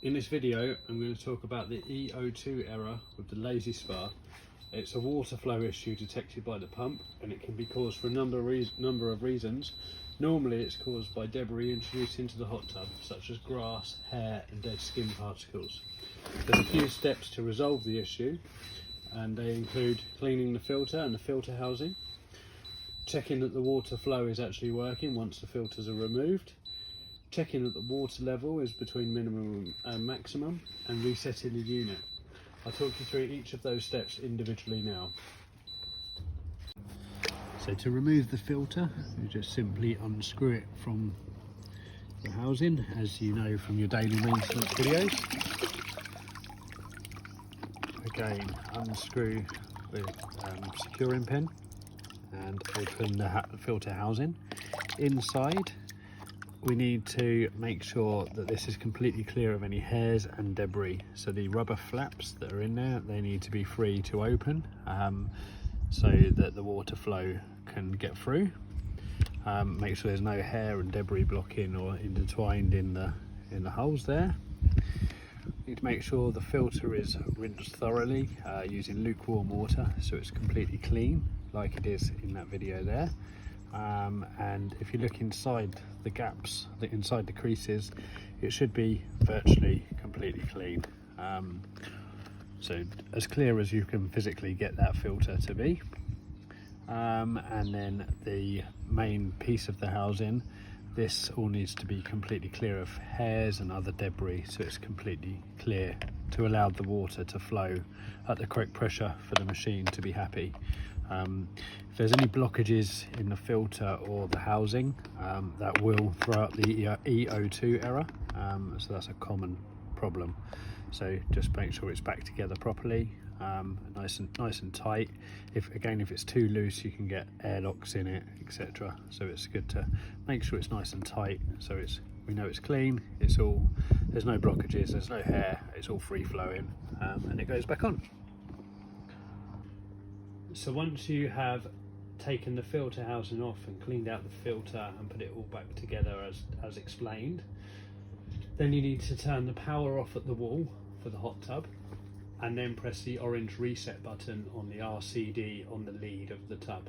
In this video, I'm going to talk about the E02 error with the lazy spa. It's a water flow issue detected by the pump, and it can be caused for a number of reasons. Normally it's caused by debris introduced into the hot tub, such as grass, hair and dead skin particles. There's a few steps to resolve the issue, and they include cleaning the filter and the filter housing, checking that the water flow is actually working once the filters are removed, checking that the water level is between minimum and maximum, and resetting the unit. I'll talk you through each of those steps individually now. So to remove the filter, you just simply unscrew it from the housing, as you know from your daily maintenance videos. Again, unscrew with securing pin and open the filter housing. Inside, we need to make sure that this is completely clear of any hairs and debris. So the rubber flaps that are in there, they need to be free to open so that the water flow can get through. Make sure there's no hair and debris blocking or intertwined in the holes there. Need to make sure the filter is rinsed thoroughly using lukewarm water so it's completely clean, like it is in that video there. And if you look inside the gaps, inside the creases, it should be virtually completely clean. So as clear as you can physically get that filter to be. And then the main piece of the housing, this all needs to be completely clear of hairs and other debris, so it's completely clear to allow the water to flow at the correct pressure for the machine to be happy. If there's any blockages in the filter or the housing, that will throw up the E02 error, so that's a common problem. So just make sure it's back together properly, nice and tight. If it's too loose, you can get airlocks in it, etc. So it's good to make sure it's nice and tight, so we know it's clean. There's no blockages, there's no hair, it's all free flowing, and it goes back on. So once you have taken the filter housing off and cleaned out the filter and put it all back together as explained, then you need to turn the power off at the wall for the hot tub, and then press the orange reset button on the RCD on the lead of the tub.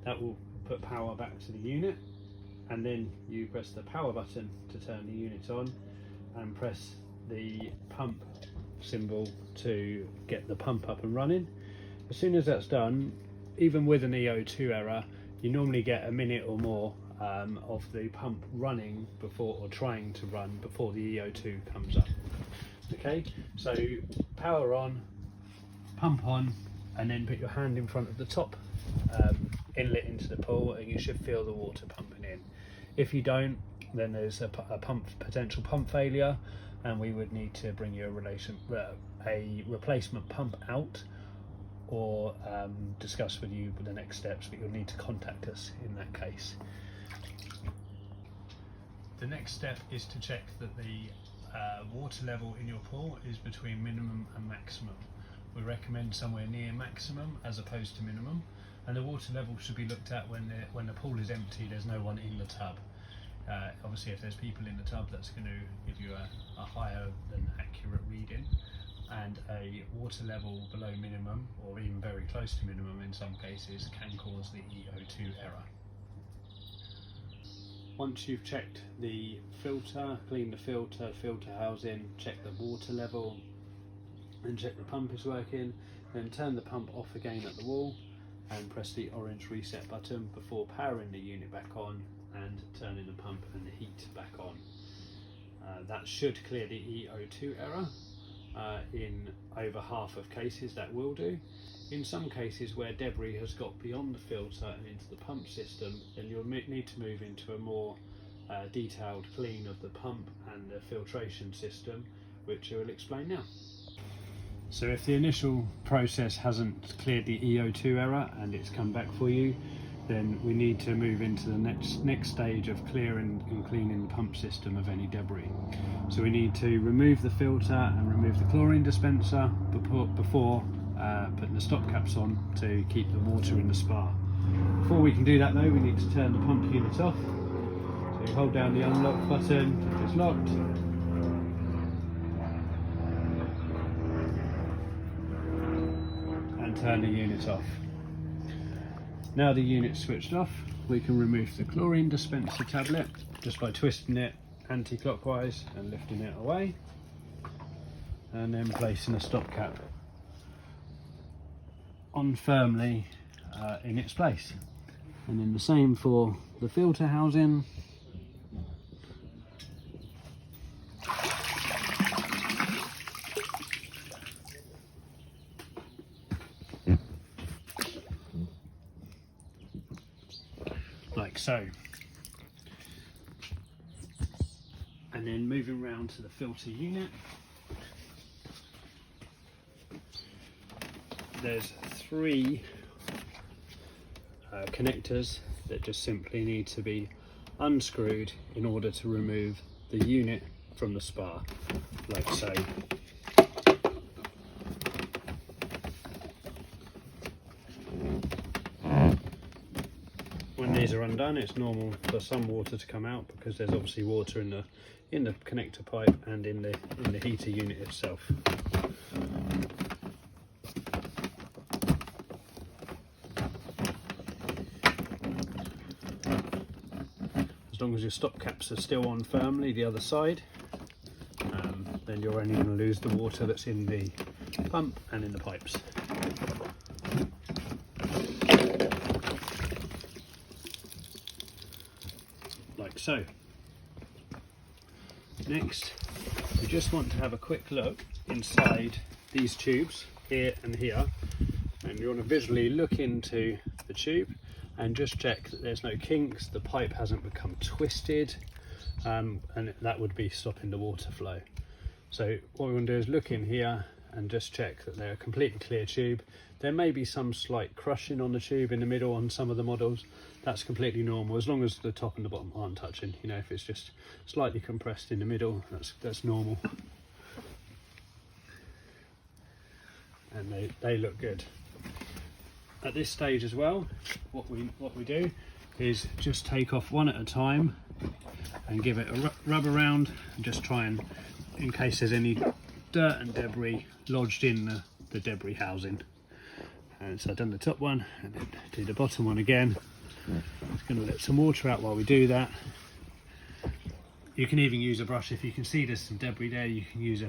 That will put power back to the unit, and then you press the power button to turn the unit on and press the pump symbol to get the pump up and running. As soon as that's done, even with an E02 error, you normally get a minute or more of the pump running or trying to run before the E02 comes up. Okay, so power on, pump on, and then put your hand in front of the top inlet into the pool, and you should feel the water pumping in. If you don't, then there's a potential pump failure, and we would need to bring you a replacement pump out, or discuss with you the next steps, but you'll need to contact us in that case. The next step is to check that the water level in your pool is between minimum and maximum. We recommend somewhere near maximum as opposed to minimum, and the water level should be looked at when the pool is empty, there's no one in the tub. Obviously if there's people in the tub, that's going to give you a higher than accurate reading, and a water level below minimum, or even very close to minimum in some cases, can cause the E02 error. Once you've checked the filter, cleaned the filter housing, check the water level, and check the pump is working, then turn the pump off again at the wall and press the orange reset button before powering the unit back on and turning the pump and the heat back on. That should clear the E02 error. In over half of cases that will do. In some cases where debris has got beyond the filter and into the pump system, then you'll need to move into a more detailed clean of the pump and the filtration system, which I will explain now. So if the initial process hasn't cleared the E02 error and it's come back for you, then we need to move into the next stage of clearing and cleaning the pump system of any debris. So we need to remove the filter and remove the chlorine dispenser before putting the stop caps on to keep the water in the spa. Before we can do that though, we need to turn the pump unit off. So you hold down the unlock button if it's locked, turn the unit off. Now the unit's switched off, we can remove the chlorine dispenser tablet just by twisting it anti-clockwise and lifting it away, and then placing a stopcap on firmly in its place. And then the same for the filter housing. Like so. And then moving round to the filter unit, there's 3 connectors that just simply need to be unscrewed in order to remove the unit from the spar, like so. When these are undone, it's normal for some water to come out because there's obviously water in the connector pipe and in the heater unit itself. As long as your stop caps are still on firmly the other side, then you're only going to lose the water that's in the pump and in the pipes. Like so. Next, we just want to have a quick look inside these tubes here and here, and you want to visually look into the tube and just check that there's no kinks, the pipe hasn't become twisted, and that would be stopping the water flow. So what we want to do is look in here and just check that they're a completely clear tube. There may be some slight crushing on the tube in the middle on some of the models. That's completely normal as long as the top and the bottom aren't touching. You know, if it's just slightly compressed in the middle, that's normal. And they look good. At this stage as well, what we do is just take off one at a time and give it a rub around, and just try and, in case there's any dirt and debris lodged in the debris housing. And so I've done the top one and then do the bottom one again. Just going to let some water out while we do that. You can even use a brush if you can see there's some debris there. You can use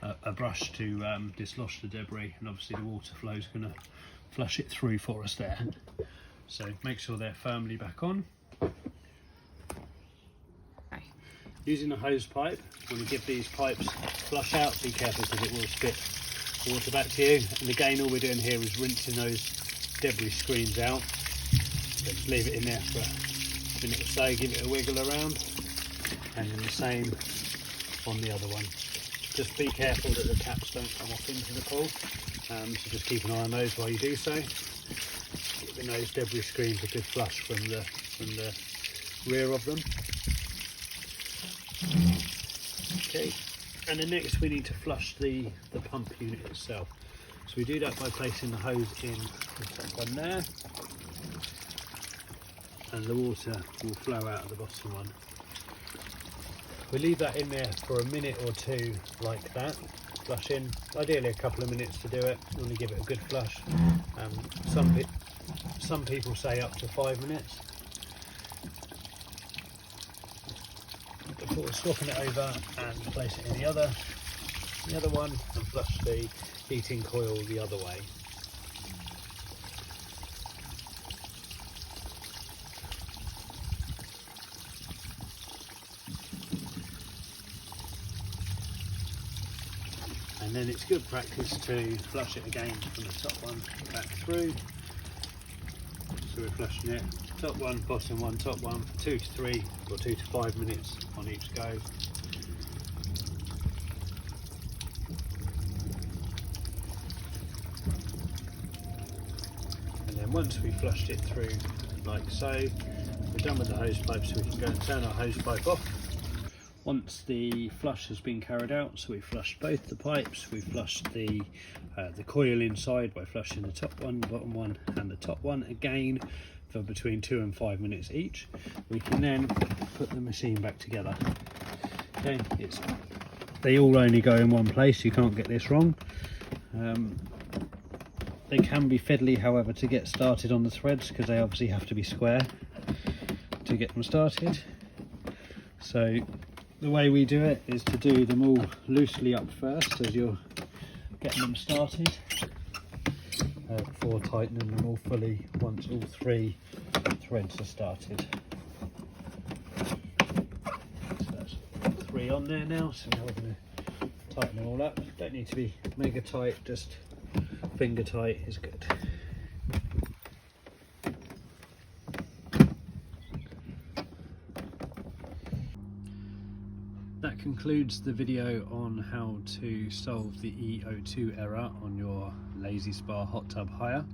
a brush to dislodge the debris, and obviously the water flow is going to flush it through for us there. So make sure they're firmly back on. Using a hose pipe, when you give these pipes flush out, be careful because it will spit water back to you. And again, all we're doing here is rinsing those debris screens out. So just leave it in there for a minute or so, give it a wiggle around, and then the same on the other one. Just be careful that the caps don't come off into the pool, so just keep an eye on those while you do so. Giving those debris screens a good flush from the rear of them. Okay, and then next we need to flush the pump unit itself. So we do that by placing the hose in the top one there, and the water will flow out of the bottom one. We leave that in there for a minute or two like that, flushing, ideally a couple of minutes to do it. You want to give it a good flush. Some people say up to 5 minutes. Before swapping it over and place it in the other one and flush the heating coil the other way. And then it's good practice to flush it again from the top one back through. So we're flushing it top one, bottom one, top one for 2 to 3 or 2 to 5 minutes on each go. And then once we've flushed it through like so, we're done with the hose pipe, so we can go and turn our hose pipe off. Once the flush has been carried out, so we've flushed both the pipes, we've flushed the coil inside by flushing the top one, the bottom one and the top one again for between 2 and 5 minutes each. We can then put the machine back together. Okay, they all only go in one place, you can't get this wrong. They can be fiddly, however, to get started on the threads, because they obviously have to be square to get them started. So the way we do it is to do them all loosely up first as you're getting them started, before tightening them all fully once all 3 threads are started. So that's 3 on there now, so now we're going to tighten them all up. Don't need to be mega tight, just finger tight is good. That concludes the video on how to solve the E02 error on your Lazy Spa hot tub hire.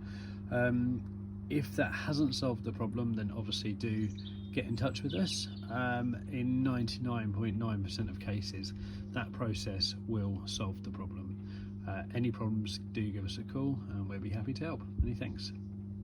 If that hasn't solved the problem, then obviously do get in touch with us. In 99.9% of cases, that process will solve the problem. Any problems, do give us a call and we'll be happy to help. Many thanks.